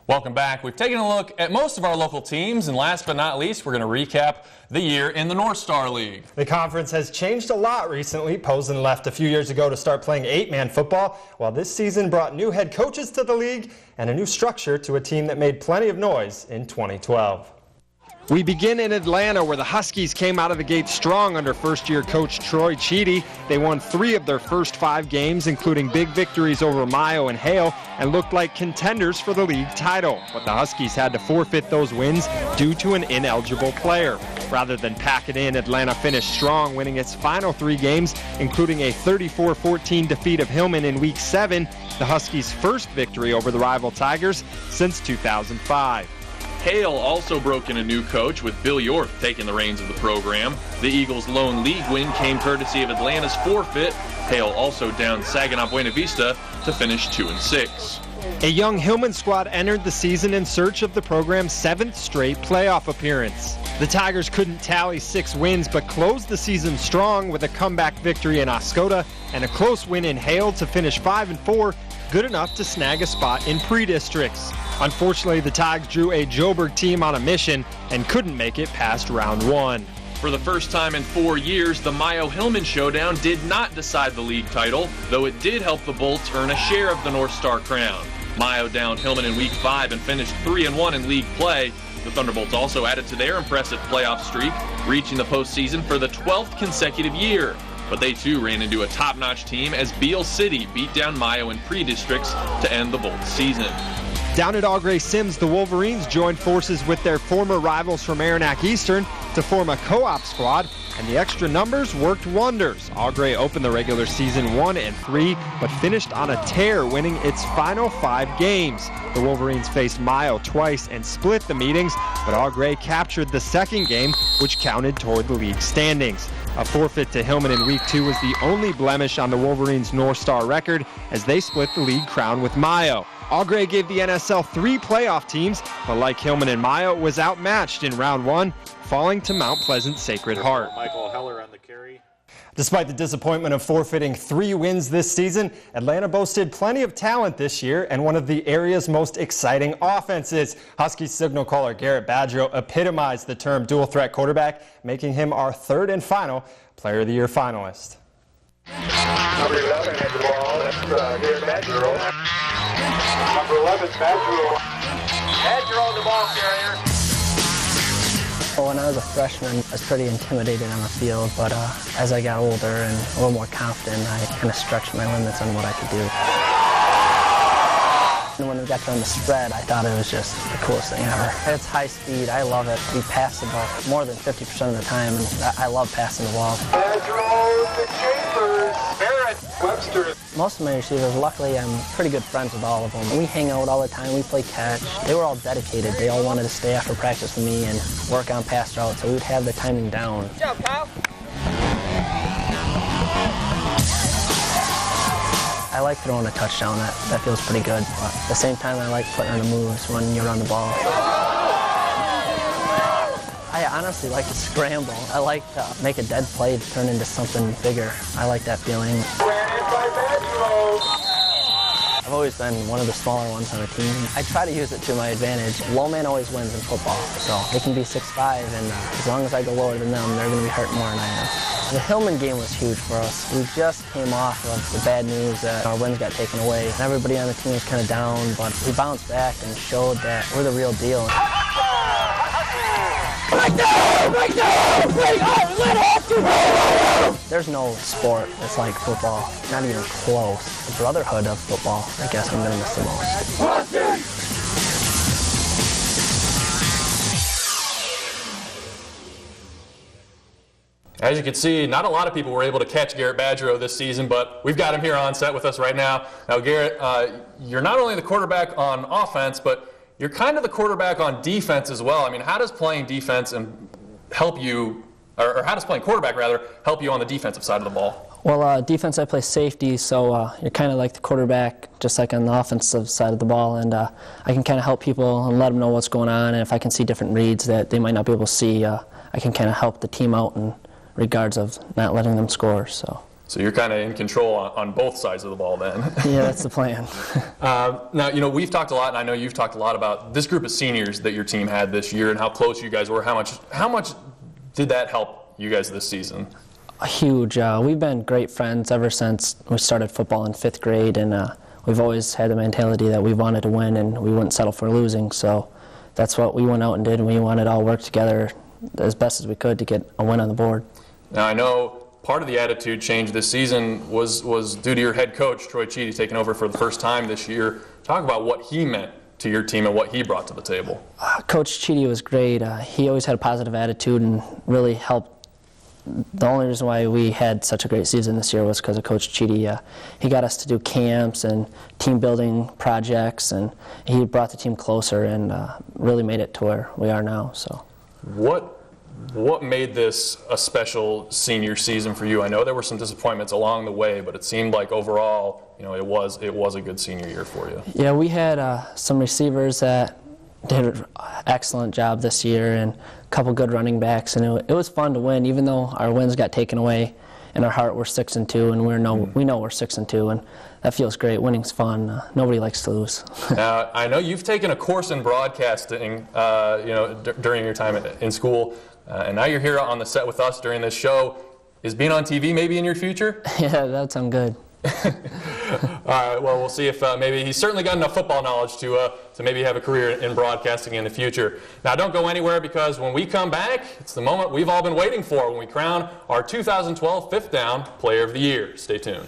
Welcome back. We've taken a look at most of our local teams, and last but not least, we're going to recap the year in the North Star League. The conference has changed a lot recently. Posen left a few years ago to start playing 8-man football, while this season brought new head coaches to the league and a new structure to a team that made plenty of noise in 2012. We begin in Atlanta, where the Huskies came out of the gate strong under first-year coach Troy Cheedy. They won 3 of their first 5 games, including big victories over Mayo and Hale, and looked like contenders for the league title. But the Huskies had to forfeit those wins due to an ineligible player. Rather than pack it in, Atlanta finished strong, winning its final 3 games, including a 34-14 defeat of Hillman in Week 7, the Huskies' first victory over the rival Tigers since 2005. Hale also broke in a new coach, with Bill York taking the reins of the program. The Eagles' lone league win came courtesy of Atlanta's forfeit. Hale also downed Saginaw Buena Vista to finish 2-6. A young Hillman squad entered the season in search of the program's 7th straight playoff appearance. The Tigers couldn't tally 6 wins, but closed the season strong with a comeback victory in Oscoda and a close win in Hale to finish 5-4, good enough to snag a spot in pre-districts. Unfortunately, the Tigers drew a Joburg team on a mission and couldn't make it past round 1. For the first time in 4 years, the Mayo-Hillman showdown did not decide the league title, though it did help the Bolts earn a share of the North Star crown. Mayo downed Hillman in Week 5 and finished 3-1 in league play. The Thunderbolts also added to their impressive playoff streak, reaching the postseason for the 12th consecutive year. But they too ran into a top-notch team as Beale City beat down Mayo in pre-districts to end the Bolts season. Down at AuGres-Sims, the Wolverines joined forces with their former rivals from Aranac Eastern to form a co-op squad, and the extra numbers worked wonders. AuGres opened the regular season 1-3, but finished on a tear, winning its final 5 games. The Wolverines faced Mayo twice and split the meetings, but AuGres captured the second game, which counted toward the league standings. A forfeit to Hillman in Week 2 was the only blemish on the Wolverines' North Star record, as they split the league crown with Mayo. AuGres gave the NSL 3 playoff teams, but like Hillman and Mayo, was outmatched in round 1, falling to Mount Pleasant Sacred Heart. Michael Heller on the carry. Despite the disappointment of forfeiting 3 wins this season, Atlanta boasted plenty of talent this year and one of the area's most exciting offenses. Huskies signal caller Garrett Badgero epitomized the term dual threat quarterback, making him our 3rd and final Player of the Year finalist. Number 11 has the ball. That's Garrett Badgero. Number 11, Badgero. Badgero, the ball carrier. Well, when I was a freshman, I was pretty intimidated on the field, but as I got older and a little more confident, I kind of stretched my limits on what I could do. And when we got to run the spread, I thought it was just the coolest thing ever. It's high speed. I love it. We pass the ball more than 50% of the time, and I love passing the ball. Badgero to Chambers. Barrett. Webster. Most of my receivers, luckily, I'm pretty good friends with all of them. We hang out all the time. We play catch. They were all dedicated. They all wanted to stay after practice with me and work on pass routes, so we would have the timing down. Good job, Kyle. I like throwing a touchdown. That feels pretty good. But at the same time, I like putting on the moves when you run the ball. I honestly like to scramble. I like to make a dead play to turn into something bigger. I like that feeling. I've always been one of the smaller ones on the team. I try to use it to my advantage. Low man always wins in football, so they can be 6'5", and as long as I go lower than them, they're going to be hurting more than I am. The Hillman game was huge for us. We just came off of the bad news that our wins got taken away, and everybody on the team was kind of down, but we bounced back and showed that we're the real deal. There's no sport that's like football, not even close. The brotherhood of football, I guess I'm going to miss the most. As you can see, not a lot of people were able to catch Garrett Badgerow this season, but we've got him here on set with us right now. Now, Garrett, you're not only the quarterback on offense, but you're kind of the quarterback on defense as well. I mean, how does playing defense and help you, or how does playing quarterback, rather, help you on the defensive side of the ball? Well, defense, I play safety, so you're kind of like the quarterback, just like on the offensive side of the ball, and I can kind of help people and let them know what's going on, and if I can see different reads that they might not be able to see, I can kind of help the team out in regards of not letting them score. So So you're kind of in control on both sides of the ball then. Yeah, that's the plan. Now, we've talked a lot, and I know you've talked a lot about this group of seniors that your team had this year and how close you guys were. How much did that help you guys this season? Huge. We've been great friends ever since we started football in 5th grade, and we've always had the mentality that we wanted to win and we wouldn't settle for losing. So that's what we went out and did, and we wanted to all work together as best as we could to get a win on the board. Now, I know part of the attitude change this season was due to your head coach, Troy Cheedy, taking over for the first time this year. Talk about what he meant to your team and what he brought to the table. Coach Cheedy was great. He always had a positive attitude and really helped. The only reason why we had such a great season this year was because of Coach Cheedy. He got us to do camps and team building projects, and he brought the team closer and really made it to where we are now. So, What made this a special senior season for you? I know there were some disappointments along the way, but it seemed like overall, it was a good senior year for you. Yeah, we had some receivers that did an excellent job this year and a couple good running backs, and it was fun to win, even though our wins got taken away. In our heart, we're 6-2, and we know we're 6-2, and that feels great. Winning's fun. Nobody likes to lose. Now, I know you've taken a course in broadcasting, during your time in school. And now you're here on the set with us during this show. Is being on TV maybe in your future? Yeah, that sounds good. All right, well, we'll see if maybe he's certainly got enough football knowledge to maybe have a career in broadcasting in the future. Now, don't go anywhere, because when we come back, it's the moment we've all been waiting for when we crown our 2012 Fifth Down Player of the Year. Stay tuned.